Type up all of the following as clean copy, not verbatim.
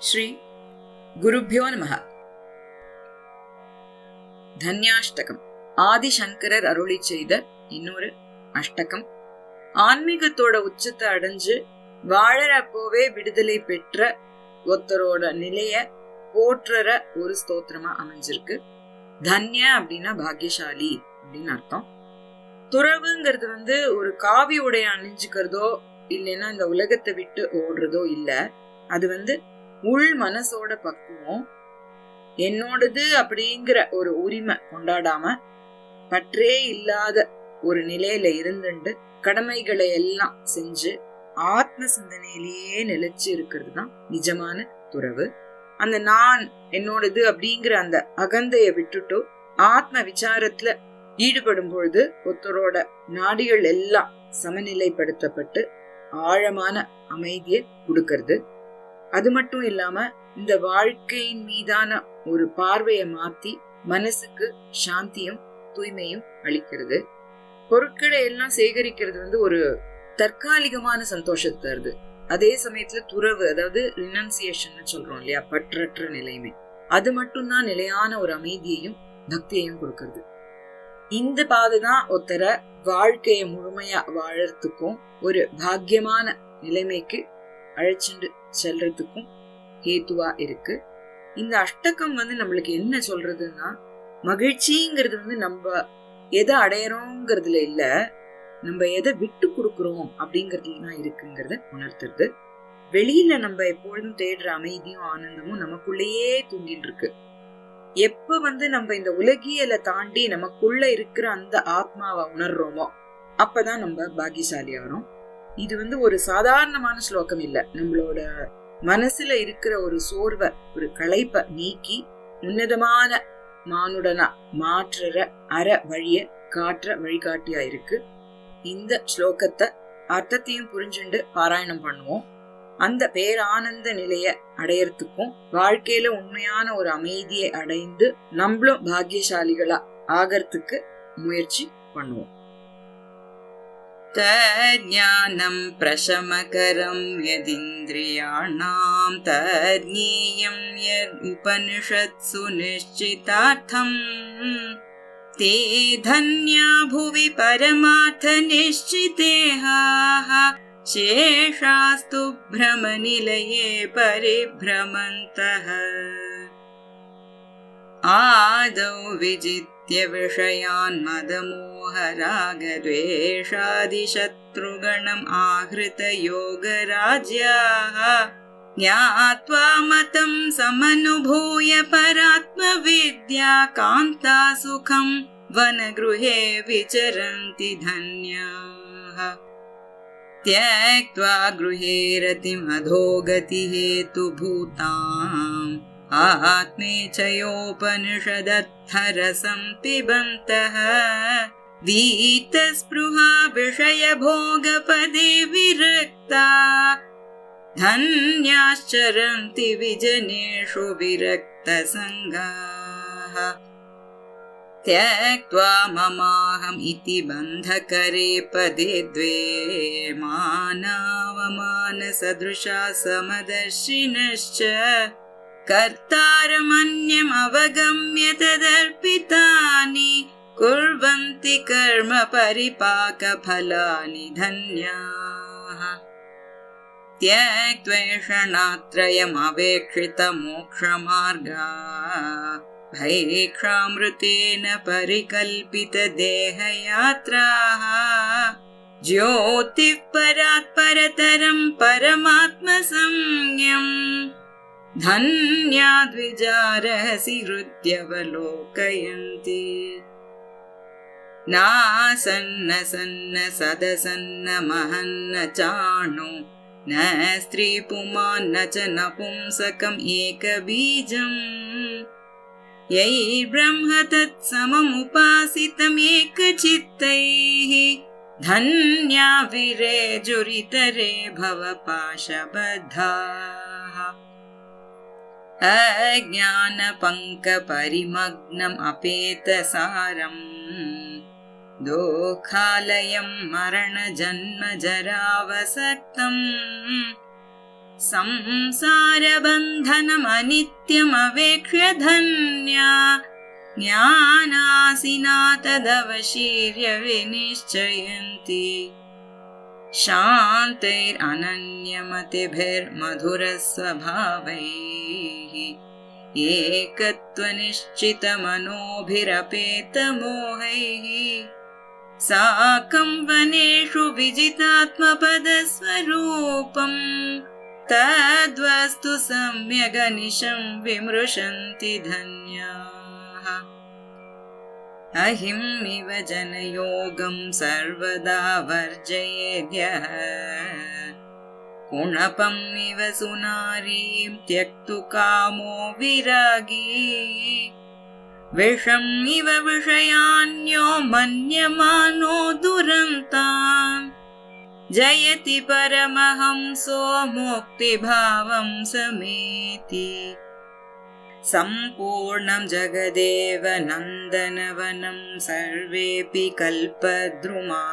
ஸ்ரீ குருப்யோ நமஹ. தன்யாஷ்டகம் ஆதிசங்கரர் அருளி செய்த இன்னொரு அஷ்டகம். ஆன்மீகத்தோட உச்சத்தை அடைஞ்சு வாழறப்போவே விடுதலை பெற்ற ஒருத்தரோட நிலைய போற்றுற ஒரு ஸ்தோத்திரமா அமைஞ்சிருக்கு. தன்ய அப்படின்னா பாக்கியசாலி அப்படின்னு அர்த்தம். துறவுங்கிறது ஒரு காவி உடைய அணிஞ்சுக்கிறதோ இல்லைன்னா இந்த உலகத்தை விட்டு ஓடுறதோ இல்ல. அது உள் மனசோட பக்குவம். என்னோடது அப்படிங்கிற ஒரு உரிமை கொண்டாடாம பற்றே இல்லாத ஒரு நிலையில இருந்துட்டு கடமைகளை எல்லாம் செஞ்சு ஆத்ம சிந்தனையிலேயே நிலைச்சு இருக்கிறது தான் நிஜமான துறவு. அந்த நான் என்னோடது அப்படிங்கிற அந்த அகந்தைய விட்டுட்டு ஆத்ம விசாரத்துல ஈடுபடும் பொழுது ஒருத்தரோட நாடிகள் எல்லாம் சமநிலைப்படுத்தப்பட்டு ஆழமான அமைதியை கொடுக்கறது. அது மட்டும் இல்லாம இந்த வாழ்க்கையின் மீதான ஒரு பார்வையை மாத்தி மனசுக்கு சாந்தியும் தூய்மையும் அளிக்கிறது. பொருட்களை எல்லாம் சேகரிக்கிறது ஒரு தற்காலிகமான சந்தோஷத்தை தருது. அதே சமயத்துல துறவு, அதாவது ரினன்சியேஷன் சொல்றோம் இல்லையா, பற்றற்ற நிலைமை, அது மட்டும்தான் நிலையான ஒரு அமைதியையும் பக்தியையும் கொடுக்கறது. இந்த பாதைதான் ஒருத்தர வாழ்க்கைய முழுமையா வாழறதுக்கும் ஒரு பாக்கியமான நிலைமைக்கு அழைச்சிட்டு செல்றதுக்கும் ஹேத்துவா இருக்கு. இந்த அஷ்டகம் நம்மளுக்கு என்ன சொல்றதுன்னா, மகிழ்ச்சிங்கிறது நம்ம எதை அடையறோங்கிறதுல இல்ல, நம்ம எதை விட்டு கொடுக்கறோம் அப்படிங்கறதுல தான் இருக்குங்கிறத உணர்த்துறது. வெளியில நம்ம எப்பொழுதும் தேடுற அமைதியும் ஆனந்தமும் நமக்குள்ளேயே தூங்கிட்டு இருக்கு. எப்ப நம்ம இந்த உலகியலை தாண்டி நமக்குள்ள இருக்கிற அந்த ஆத்மாவை உணர்றோமோ அப்பதான் நம்ம பாக்கியசாலி ஆகிறோம். இது ஒரு சாதாரணமான ஸ்லோகம் இல்ல. நம்மளோட மனசுல இருக்கிற ஒரு சோர்வை, ஒரு களைப்பை நீக்கி உன்னதமான மானுடனா மாற்றுற அற வழிய காற்ற வழிகாட்டியா இருக்கு. இந்த ஸ்லோகத்தை அர்த்தத்தையும் புரிஞ்சுண்டு பாராயணம் பண்ணுவோம். அந்த பேரானந்த நிலைய அடையறதுக்கும் வாழ்க்கையில உண்மையான ஒரு அமைதியை அடைந்து நம்மளும் பாக்கியசாலிகளா ஆகிறதுக்கு முயற்சி பண்ணுவோம். தஜ்ஞானம் பிரசமகரம் யதிந்திரியாணாம் தஜ்ஞேயம் யதுபனிஷத்சு நிஷ்சிதார்த்தம் தே தன்யா புவி பரமார்த்த நிஷ்சிதேஹ சேஷாஸ்து பிரமநிலயே பரிப்ரமந்தஹ ஆதௌ விஜித்ய விஷயான் மதமோஹராகத்வேஷாதிசத்ருகணம் ஆஹ்ருத யோகராஜ்யாः ஞாத்வா மதம் சமனுபூய பராத்மவித்யா காந்தா சுகம் வனகృహே விசரந்தி தன்யாः त्यक्त्वा गृहे रतिम् अधोगति हेतुभूताम् आत्मेच्छयोपनिषदर्थरसं पिबन्तः वीतस्पृहा विषयभोगपदे विरक्ता धन्याश्चरन्ति विजनेषु विरक्तसङ्गाः त्यक्त्वा ममाहम् इति बन्धकरे पदे द्वे मानावमानसदृशा समदर्शिनश्च कर्तारमन्यम् अवगम्य तदर्पितानि कुर्वन्ति कर्म परिपाकफलानि धन्याः त्यक्त्वेषणात्रयम् अवेक्षितमोक्षमार्गा भैक्षामृतेन परिकल्पितदेहयात्राः ज्योतिः परात् परतरम् परमात्मसंज्ञम् धन्याद्विजारहसि हृद्यवलोकयन्ति नासन्न सन्न सदसन्न महन्न चाणो न स्त्रीपुमान्न च नपुंसकम् एकबीजम् यैर्ब्रह्म तत्सममुपासितम् एकचित्तैः धन्या विरेजुरितरे भवपाशबद्धाः अज्ञानपङ्कपरिमग्नम् अपेतसारम् दोखालयम् मरणजन्मजरावसक्तम् संसारबन्धनमनित्यमवेक्ष्य धन्या ज्ञानासिना तदवशीर्य विनिश्चयन्ति शान्तैरनन्यमतिभिर्मधुरस्वभावैः एकत्वनिश्चितमनोभिरपेतमोहैः साकं वनेषु विजितात्मपदस्वरूपम् तद्वस्तु सम्यगनिशं विमृशन्ति धन्याः अहिमिव जनयोगं सर्वदा वर्जयेद्यः कुणपम् इव सुनारीं त्यक्तु कामो विरागी विषम् इव विषयान्यो मन्यमानो दुरन्तान् जयति परमहंसो मुक्तिभावं समेति सम्पूर्णं जगदेव नन्दनवनं सर्वेऽपि कल्पद्रुमा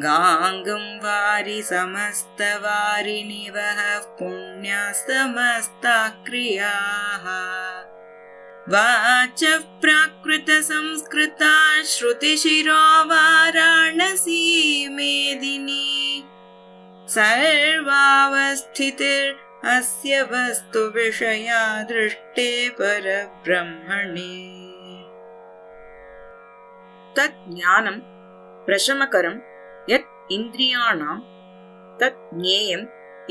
गाङ्गं वारि समस्तवारिणिवः पुण्यास्तमस्ताः क्रियाः वाचः प्राकृतसंस्कृता श्रुतिशिरो वाराणसी मेदिनी सर्वावस्थितिरस्य वस्तु विषया दृष्टे परब्रह्मणे तत् ज्ञानं प्रशमकरं यत् इन्द्रियाणां तत् ज्ञेयं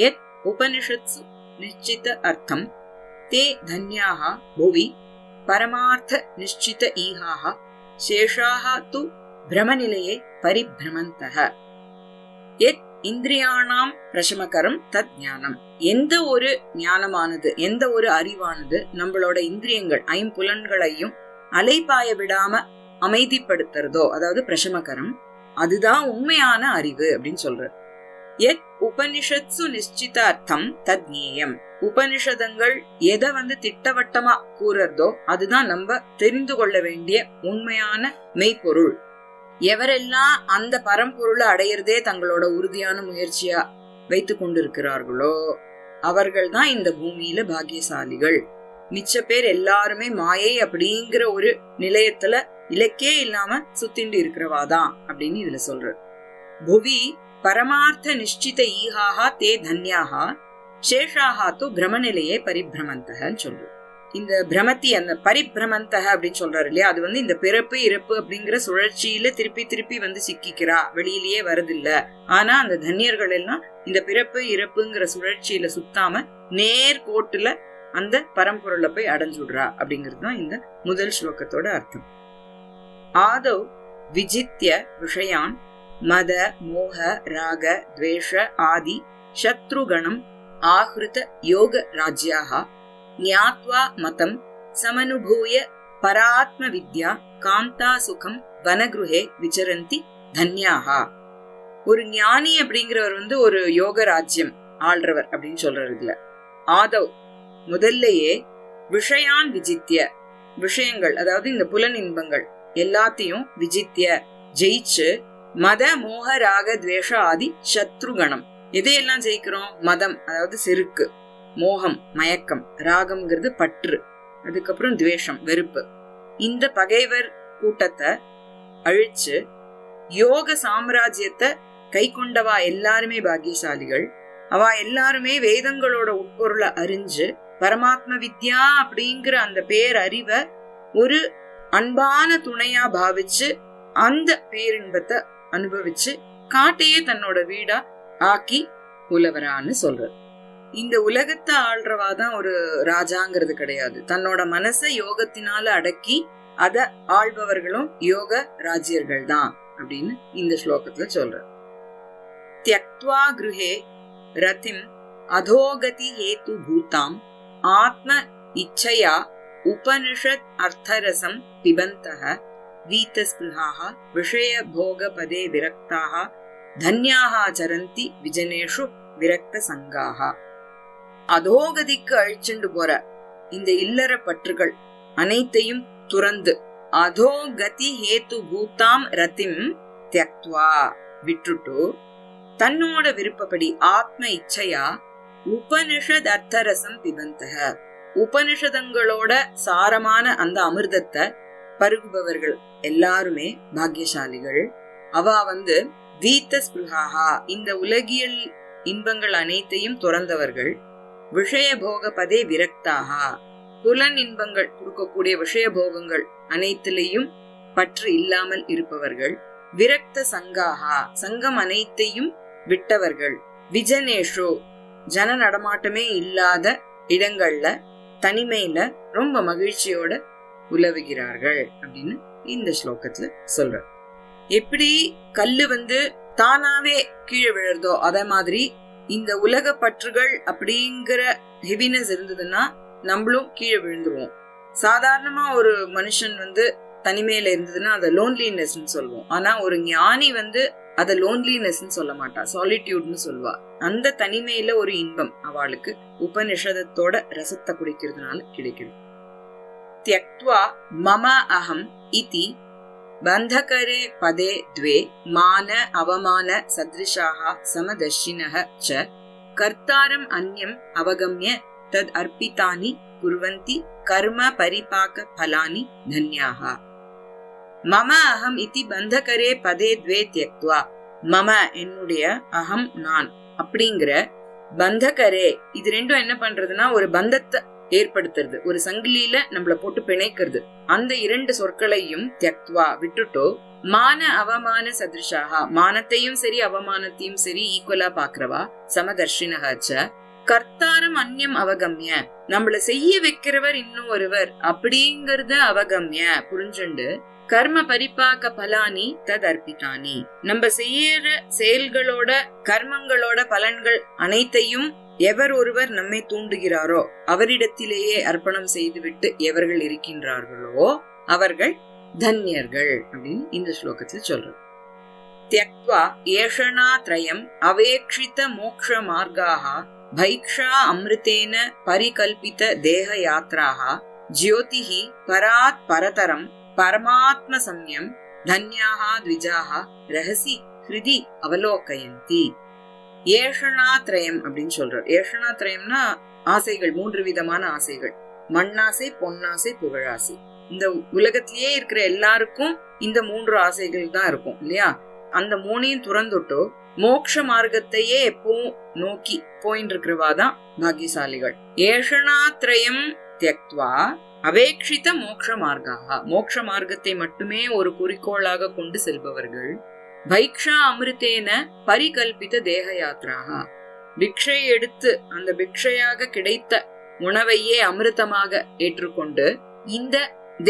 यत् उपनिषत्सु निश्चित अर्थं ते धन्याः भुवि परमार्थ निश्चित ईहाः शेषाः तु भ्रमनिलये परिभ्रमन्तः यत् இந்திரியாணாம் பிரசமகரம் தத் ஞானம். எந்த ஒரு ஞானமானது, எந்த ஒரு அறிவானது நம்மளோட இந்திரியங்கள் ஐம்புலன்களையும் அலைபாய விடாம அமைதிப்படுத்துறதோ, அதாவது பிரசமகரம், அதுதான் உண்மையான அறிவு அப்படின்னு சொல்ற. எத் உபனிஷத்சு நிச்சித அர்த்தம் தத் ஞேயம். உபனிஷதங்கள் எதை திட்டவட்டமா கூறறதோ அதுதான் நம்ம தெரிந்து கொள்ள வேண்டிய உண்மையான மெய்ப்பொருள். எவரெல்லாம் அந்த பரம்பொருளை அடையிறதே தங்களோட உறுதியான முயற்சியா வைத்து கொண்டிருக்கிறார்களோ அவர்கள் தான் இந்த பூமியில பாக்கியசாலிகள். மிச்ச பேர் எல்லாருமே மாயை அப்படிங்கிற ஒரு நிலையத்துல இலக்கே இல்லாம சுத்திண்டு இருக்கிறவாதான் அப்படின்னு இதுல சொல்ற. புவி பரமார்த்த நிச்சித ஈஹாஹா தே தன்யாஹா சேஷாஹா தோ பிரமநிலையே பரிபிரமந்தகன்னு சொல்ற. இந்த பிரமத்தி, அந்த பரிபிரமந்தக அப்படின்னு சொல்றாரு இல்லையா, அது இந்த பிறப்பு இறப்பு அப்படிங்கிற சுழற்சியில திருப்பி திருப்பி சிக்கிக்கிறா, வெளியிலேயே வருதில்ல. ஆனா அந்த தன்யர்கள் எல்லாம் இந்த பிறப்பு இறப்புங்கிற சுழற்சியில சுத்தாம நேர்கோட்டுல அந்த பரம்பொருளை போய் அடைஞ்சுடுறா அப்படிங்கிறது தான் இந்த முதல் ஸ்லோகத்தோட அர்த்தம். ஆதவ் விஜித்ய விஷயான் மத மோக ராக துவேஷ ஆதி சத்ருகணம் ஆஹ்ருத யோக ராஜ்யாக ஞாத்வா மதம் சமனுபூய பராத்ம வித்யா காந்தா சுகம் வனகிருஹே விசரந்தி தன்யாஹா. ஒரு ஞானி அப்படிங்கிறவர் ஒரு யோக ராஜ்யம் ஆள்றவர் அப்படின்னு சொல்றாரு இதுல. ஆதவ் முதல்லையே விஷயான் விஜித்ய, விஷயங்கள் அதாவது இந்த புலன் இன்பங்கள் எல்லாத்தையும் விஜித்ய ஜெயிச்சு, மத மோக ராக துவேஷ ஆதி சத்ருகணம், எதையெல்லாம் ஜெயிக்கிறோம்? மதம் அதாவது செருக்கு, மோகம் மயக்கம், ராகம்ங்கிறது பற்று, அதுக்கப்புறம் துவேஷம் வெறுப்பு. இந்த பகைவர் கூட்டத்தை அழிச்சு யோக சாம்ராஜ்யத்தை கை கொண்டவா எல்லாருமே பாக்கியசாலிகள். அவ எல்லாருமே வேதங்களோட உட்பொருளை அறிஞ்சு பரமாத்ம வித்யா அப்படிங்கிற அந்த பேரறிவை ஒரு அன்பான துணையா பாவிச்சு அந்த பேரின்பத்தை அனுபவிச்சு காட்டையே தன்னோட வீடா ஆக்கி உலவரான்னு சொல்ற. இந்த உலகத்தை ஆள்றவாதான் ஒரு ராஜாங்கிறது கிடையாது. தன்னோட மனசை யோகத்தினால அடக்கி அத ஆள்பவர்களும் யோக ராஜ்யர்கள் தான் அப்படின்னு இந்த ஸ்லோகத்துல சொல்ற. த்யக்த்வா கிருஹே ரதிம் அதோகதி ஹேது பூதாம் ஆத்ம இச்சையா உபனிஷத் அர்த்தரசம் பிபந்தஹ வீதஸ்பிருஹாஹ விஷய போக பதே விரக்தாஹ தன்யாஹ சரந்தி விஜனேஷு விரக்த சங்காஹ. அதோகதிக்கு அழிச்சுண்டு போற இந்த இல்லற பற்றுகள் அனைத்தையும் துறந்து அதோகதி ஹேத்து பூதாம் ரதிம் த்யக்த்வா விட்டுட்டு தன்னோட விருப்பப்படி ஆத்ம இச்சையா உபனிஷத் அர்த்தரசம் பிபந்தக, உபனிஷதங்களோட சாரமான அந்த அமிர்தத்தை பருகுபவர்கள் எல்லாருமே பாக்கியசாலிகள். அவ வீத்த ஸ்பிருஹாஹா, இந்த உலகியல் இன்பங்கள் அனைத்தையும் துறந்தவர்கள். விஷய போக பதே விரக்தாகா, புலன் இன்பங்கள் கொடுக்கக்கூடிய விஷய போகங்கள் அனைத்திலையும் பற்று இல்லாமல் இருப்பவர்கள். விரக்த சங்காகா, சங்கம் அனைத்தையும் விட்டவர்கள். விஜனேஷோ, ஜன நடமாட்டமே இல்லாத இடங்கள்ல தனிமையில ரொம்ப மகிழ்ச்சியோட உலவுகிறார்கள் அப்படின்னு இந்த ஸ்லோகத்துல சொல்ற. எப்படி கல்லு தானாவே கீழே விழுறதோ அத மாதிரி இந்த உலக பற்றுகள் அப்படிங்கிற ஹெவினஸ் இருந்ததுன்னா நம்மளும் கீழே விழுந்துருவோம். சாதாரணமா ஒரு மனுஷன் தனிமையில இருந்ததுன்னா அதை லோன்லினஸ் சொல்லுவோம். ஆனா ஒரு ஞானி அத லோன்லினஸ் சொல்ல மாட்டா, சாலிட்யூட்னு சொல்லுவா. அந்த தனிமையில ஒரு இன்பம் அவளுக்கு உபனிஷதத்தோட ரசத்தை குடிக்கிறதுனால கிடைக்குது. தியக்த்வா மம அகம் இதி பந்தகரே பதே த்வே மான அவமான சத்ருஷாஹ சமதர்ஷினஹ ச கர்த்தாரம் அன்யம் அவகம்ய தத் அர்ப்பிதானி குர்வந்தி கர்ம பரிபாக பலானி தன்யாஹ. மம அகம் இதி பந்தகரே பதே த்வே தியக்த்வா, மம என்னுடைய, அகம் நான் அப்படிங்கிற பந்தகரே, இது ரெண்டும் என்ன பண்றதுன்னா ஒரு பந்தத்தை ஏற்படுத்துறது, ஒரு சங்கிலியில நம்மள போட்டு பிணைக்கிறது. அந்த இரண்டு சொற்களையும் தியக்த்வா விட்டுட்டோ மான அவமான சத்ருஷாஹா, மானத்தையும் சரி அவமானத்தையும் சரி ஈக்குவலா பாக்குறவா, சமதர்ஷினஹ கர்த்தாரம் அன்யம் அவகம்ய, நம்மள செய்ய வைக்கிறவர் இன்னும் ஒருவர் அப்படிங்கறத அவகம்ய புரிஞ்சுண்டு கர்ம பரிபாக பலானி தத் அர்ப்பிதானி, நம்ம செய்யற செயல்களோட கர்மங்களோட பலன்கள் அனைத்தையும் எவர் ஒருவர் நம்மை தூண்டுகிறாரோ அவரிடத்திலேயே அர்ப்பணம் செய்துவிட்டு எவர்கள் இருக்கின்றார்களோ அவர்கள் தன்யர்கள் அப்படின்னு இந்த ஸ்லோகத்துல சொல்றோம். தியக்த்வா ஏஷனா த்ரயம் அவேக்ஷித மோக்ஷ மார்காஹ பைக்ஷா அம்ருதேன பரிகல்பித தேக யாத்ராஹ ஜ்யோதிஹி பராத் பரதரம் பரமாத்ம சம்யம் தன்யாஹ த்விஜாஹ ரஹசி ஹிருதி அவலோகயந்தி. ஏஷனாத்ரயம் அப்படின்னு சொல்றார். ஏஷனாத்ரயம்னா ஆசைகள், 3 விதமான ஆசைகள்: மண்ணாசை, பொன்னாசை, புகழாசை. இந்த உலகத்திலேயே இருக்கிற எல்லாருக்கும் இந்த 3 ஆசைகள் தான் இருக்கும் இல்லையா? அந்த 3ஐயும் துறந்துட்டோ மோட்ச மார்க்கத்தையே எப்பவும் நோக்கி போயின்னு இருக்கிறவாதான் பாக்கியசாலிகள். ஏஷனாத்ரயம் தியக்த்வா அவேக்ஷித மோக்ஷ மார்காக, மோக்ஷ மார்க்கத்தை மட்டுமே ஒரு குறிக்கோளாக கொண்டு செல்பவர்கள். பைக்ஷா அமிர்தேன பரிகல்பித தேக யாத்ராக, பிக்ஷை எடுத்து அந்த பிக்ஷையாக கிடைத்த உணவையே அமிர்தமாக ஏற்றுக்கொண்டு இந்த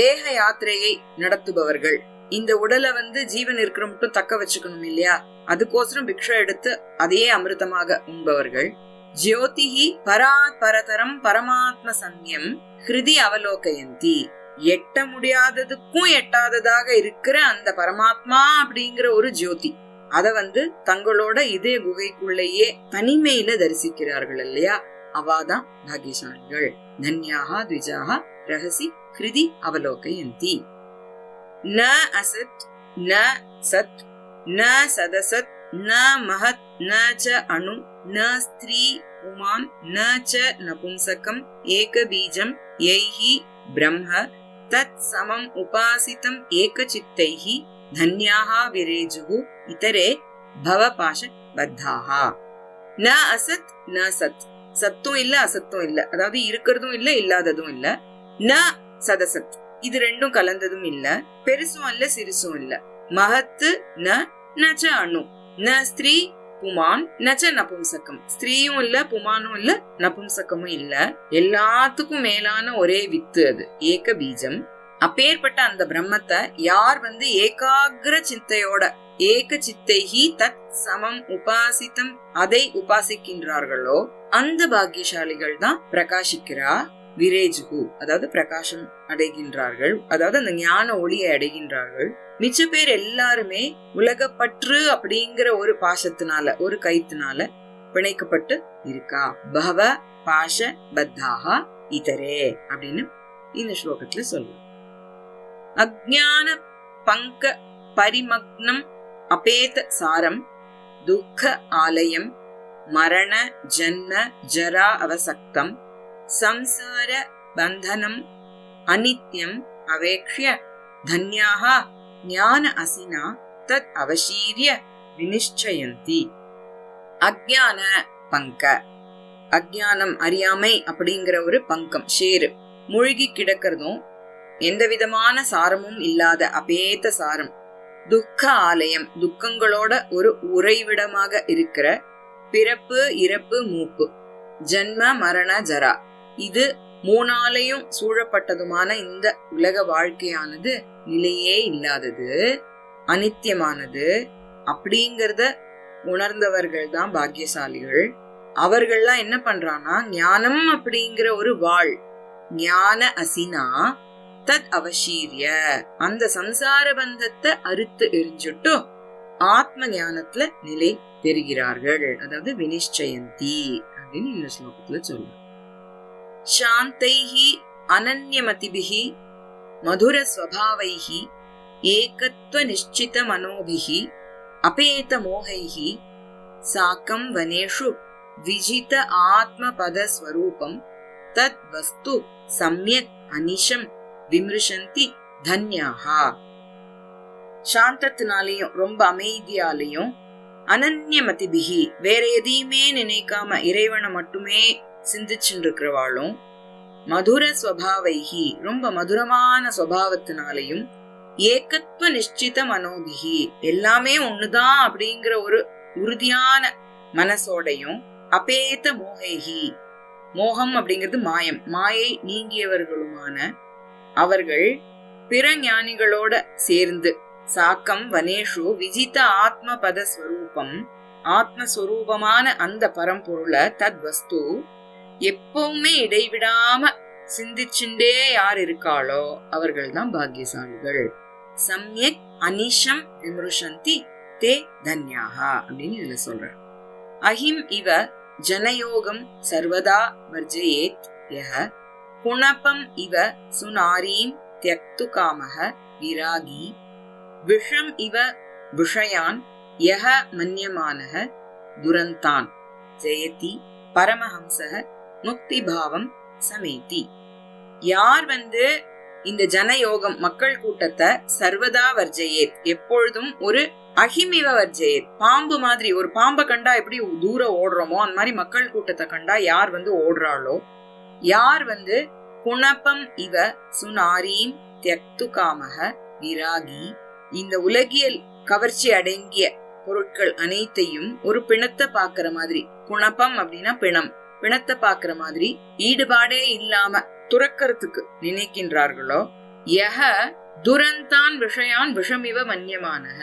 தேக யாத்திரையை நடத்துபவர்கள். இந்த உடலை ஜீவன் இருக்கிற மட்டும் தக்க வச்சுக்கணும் இல்லையா, அதுக்கோசரம் பிக்ஷை எடுத்து அதையே அமிர்தமாக உண்பவர்கள். ஜ்யோதிஹி பராத் பரதரம் பரமாத்ம சம்யம் ஹிருதி அவலோகயந்தி, எட்ட முடியாததுக்கும் எட்டாததாக இருக்கிற அந்த பரமாத்மா அப்படிங்கிற ஒரு ஜோதி, அத தங்களோட இதய குகைக்குள்ளேயே தனிமையில தரிசிக்கிறார்கள் இல்லையா, அவாதான் பாக்கியசாலிகள். தன்யாஹ த்விஜாஹ ரஹசி ஹிருதி அவலோகயந்தி. ந அசத் ந சத் ந சதசத் ந மஹத் ந ச அணு ந ஸ்திரீ புமான் ந ச நபும்சகம் ஏக பீஜம் யைஹி பிரம்ம தத் சமம் உபாசிதம் ஏகசித்தைஹி தன்யாஹ விரேஜுஹு இதரே பவபாஷ பத்தாஹா. ந அசத் ந சத், சத்தும் இல்ல அசத்தும் இல்ல, அதாவது இருக்கிறதும் இல்ல இல்லாததும் இல்ல. ந சதசத், இது ரெண்டும் கலந்ததும் இல்ல, பெருசும் இல்ல சிறுசும் இல்ல. மஹத்து நச்ச அணு, ந ஸ்திரீ புமான் நச்ச நபும்சகம், ஸ்திரீயும் இல்ல புமானும் இல்ல நபும்சகமும் இல்ல, எல்லாத்துக்கும் மேலான ஒரே வித்து அது, ஏக பீஜம். அப்பேற்பட்ட அந்த பிரம்மத்தை யார் ஏகாகிர சிந்தையோட ஏக சித்தைஹி தத் சமம் உபாசித்தம் அதை உபாசிக்கின்றார்களோ அந்த பாக்கியசாலிகள் தான் பிரகாசிக்கிறா விரேஜுகு, அதாவது பிரகாசம் அடைகின்றார்கள், அதாவது அந்த ஞான ஒளியை அடைகின்றார்கள். மிச்ச பேர் எல்லாருமே உலகப்பற்று அப்படிங்கிற ஒரு பாசத்தினால ஒரு கைத்தினால பிணைக்கப்பட்டு இருக்கா. பவ பாஷ பத்தாஹா இதரே அப்படின்னு இந்த ஸ்லோகத்துல சொல்லுவோம். அஜ்ஞான பங்க பரிமக்னம் அபேத சாரம் துக்க ஆலயம் மரண ஜன்ம ஜரா அவசக்தம் சம்சார பந்தனம் அனித்யம் அவேக்ஷ்ய தன்யாஹ ஞான அசினா தத் அவசீரிய வினிஷ்சயந்தி. அஜ்ஞான பங்க, அஜ்ஞானம் அறியாமை அப்படிங்கிற ஒரு பங்கம் ஷேரு மூழ்கி கிடக்கிறதும் எந்த விதமான சாரமும் இல்லாத அபேத சாரம். துக்க ஆலயம், துக்கங்களோட ஒரு உறைவிடமாக இருக்கிற பிறப்பு இறப்பு மூப்பு, ஜன்ம மரண ஜரா, இது மூணாலையும் சூழப்பட்டதுமான இந்த உலக வாழ்க்கையானது நிலையே இல்லாதது, அனித்தியமானது அப்படிங்கறத உணர்ந்தவர்கள் தான் பாக்கியசாலிகள். அவர்கள்லாம் என்ன பண்றானா, ஞானம் அப்படிங்கிற ஒரு வாழ், ஞான அசினா தத் அவசீரிய, அந்த சம்சார பந்தத்தை அறுத்து எரிஞ்சுட்டு ஆத்ம ஞானத்துல நிலை பெறுகிறார்கள். அதாவது வினிஷ்சயந்தி அப்படின்னு இந்த ஸ்லோகத்துல சொல்ற. சாந்தைஹி அனன்யமதிபிஹி மதுர ஸ்வபாவைஹி ஏகத்வ நிஷ்சித மனோபிஹி அபேத மோகைஹி சாக்கம் வனேஷு விஜித ஆத்ம பத ஸ்வரூபம் தத் வஸ்து சம்யக் அனிஷம் விம்ருஷந்தி தன்யாஹா. சாந்தத்தினாலையும் ரொம்ப அமைதியாலையும், அனன்யமதிபிஹி வேற எதையுமே நினைக்காம இறைவனை மட்டுமே சிந்திச்சுட்டு இருக்கிறவாளும், மதுர ஸ்வபாவைஹி ரொம்ப மதுரமான சுபாவத்தினாலையும், ஏகத்வ நிஷ்சித மனோபிஹி எல்லாமே ஒண்ணுதான் அப்படிங்கிற ஒரு உறுதியான மனசோடையும், அபேத மோகைஹி மோகம் அப்படிங்கிறது மாயம், மாயை நீங்கியவர்களுமான அவர்கள் பிற ஞானிகளோட சேர்ந்து சாக்கம் வனேஷு விஜித ஆத்ம பத ஸ்வரூபம், ஆத்மஸ்வரூபமான அந்த பரம்பொருளை தத் வஸ்து எப்பவுமே இடைவிடாம சிந்திச்சுண்டே யார் இருக்காளோ அவர்கள் தான் பாக்கியசாலிகள். சம்யக் அனிஷம் விம்ருஷந்தி தே தன்யாஹா அப்படின்னு இதுல சொல்ற. அஹிம் இவ ஜனயோகம் சர்வதா வர்ஜயேத் யஹ புனபம் இவ சுனாரீம் த்யக்து காமஹ விராகி விஷம் இவ விஷயான் யஹ மன்யமானஹ துரந்தான் ஜெயதி பரமஹம்சஹ முக்தி பாவம் சமேதி. யார் இந்த ஜனயோகம் மக்கள் கூட்டத்தை சர்வதா வர்ஜயேத் எப்பொழுதும் ஒரு அஹிமிவ வர்ஜயேத் பாம்பு மாதிரி, ஒரு பாம்பை கண்டா எப்படி தூரம் ஓடுறோமோ அந்த மாதிரி மக்கள் கூட்டத்தை கண்டா யார் ஓடுறாளோ, யார் புனபம் இவ சுனாரீம் த்யக்து காமஹ விராகி இந்த உலகியல் கவர்ச்சி அடங்கிய பொருட்கள் அனைத்தையும் ஒரு பிணத்தை பாக்குற மாதிரி, புனபம் அப்படின்னா பிணம், பிணத்தை பாக்குற மாதிரி ஈடுபாடே இல்லாம துறக்கிறதுக்கு நினைக்கின்றார்களோ, யஹ துரந்தான் விஷயான் விஷமிவ மன்யமானஹ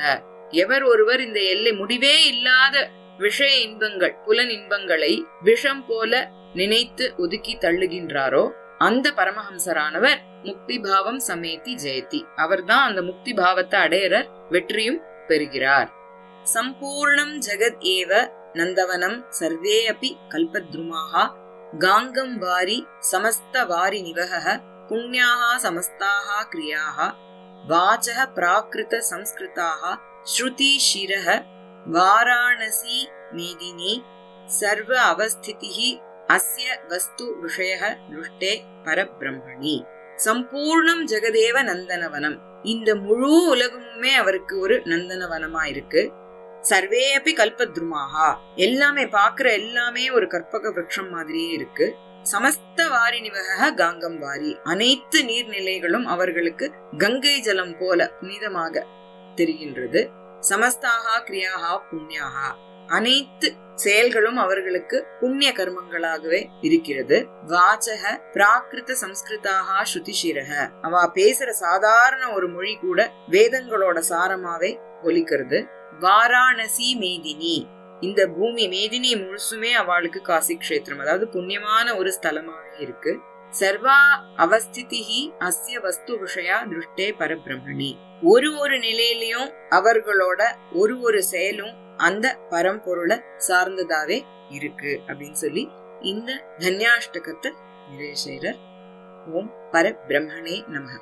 எவர் ஒருவர் இந்த எல்லை முடிவே இல்லாத விஷய இன்பங்கள் புலன் இன்பங்களை விஷம் போல நினைத்து ஒதுக்கி தள்ளுகின்றாரோ அந்த பரமஹம்சரானவர் முக்தி பாவம் சமேதி ஜெயதி, அவர்தான் அந்த முக்தி பாவத்தை அடையற வெற்றியும் பெறுகிறார். சம்பூர்ணம் ஜெகத் ஏவ நந்தவனம் சர்வே அபி கல்பத்ருமாஹா காங்கம் வாரி சமஸ்த வாரி நிவஹ புண்ணியாஹ சமஸ்தாஹ கிரியாஹ வாசஹ பிராகிருத சம்ஸ்கிருதாஹ ஸ்ருதி ஷிரஹ வாராணசி மேதினி சர்வ அவஸ்திதிஹி அஸ்ய வஸ்து விஷயஹ திருஷ்டே பரபிரம்மணி. சம்பூர்ணம் ஜெகதேவ நந்தனவனம், இந்த முழு உலகமுமே அவருக்கு ஒரு நந்தனவனமா இருக்கு. சர்வே அபி கல்பத்ருமாஹா எல்லாமே பாக்குற எல்லாமே ஒரு கற்பக விருட்சம் மாதிரியே இருக்கு. சமஸ்த வாரி நிவக காங்கம் வாரி அனைத்து நீர்நிலைகளும் அவர்களுக்கு கங்கை ஜலம் போல புனிதமாக தெரிகின்றது. சமஸ்தாகா கிரியாகா புண்ணியாகா அனைத்து செயல்களும் அவர்களுக்கு புண்ணிய கர்மங்களாகவே இருக்கிறது. வாசக பிராகிருத சம்ஸ்கிருதாகா ஸ்ருதிஷிரக அவ பேசுற சாதாரண ஒரு மொழி கூட வேதங்களோட சாரமாவே ஒலிக்கிறது. வாராணசி மேதினி இந்த பூமி மேதினி முழுசுமே அவளுக்கு காசி கஷேத்திரம், அதாவது புண்ணியமான ஒரு ஸ்தலமாவே இருக்கு. சர்வா அவஸ்திதிஹி அஸ்ய வஸ்து விஷயா திருஷ்டே பரபிரம்மணி ஒரு நிலையிலையும் அவர்களோட ஒரு செயலும் அந்த பரம்பொருளை சார்ந்ததாவே இருக்கு அப்படின்னு சொல்லி இந்த தன்யாஷ்டகத்தை நிறைவு செய்யறார். ஓம் பரபிரம்மணே நமஹ.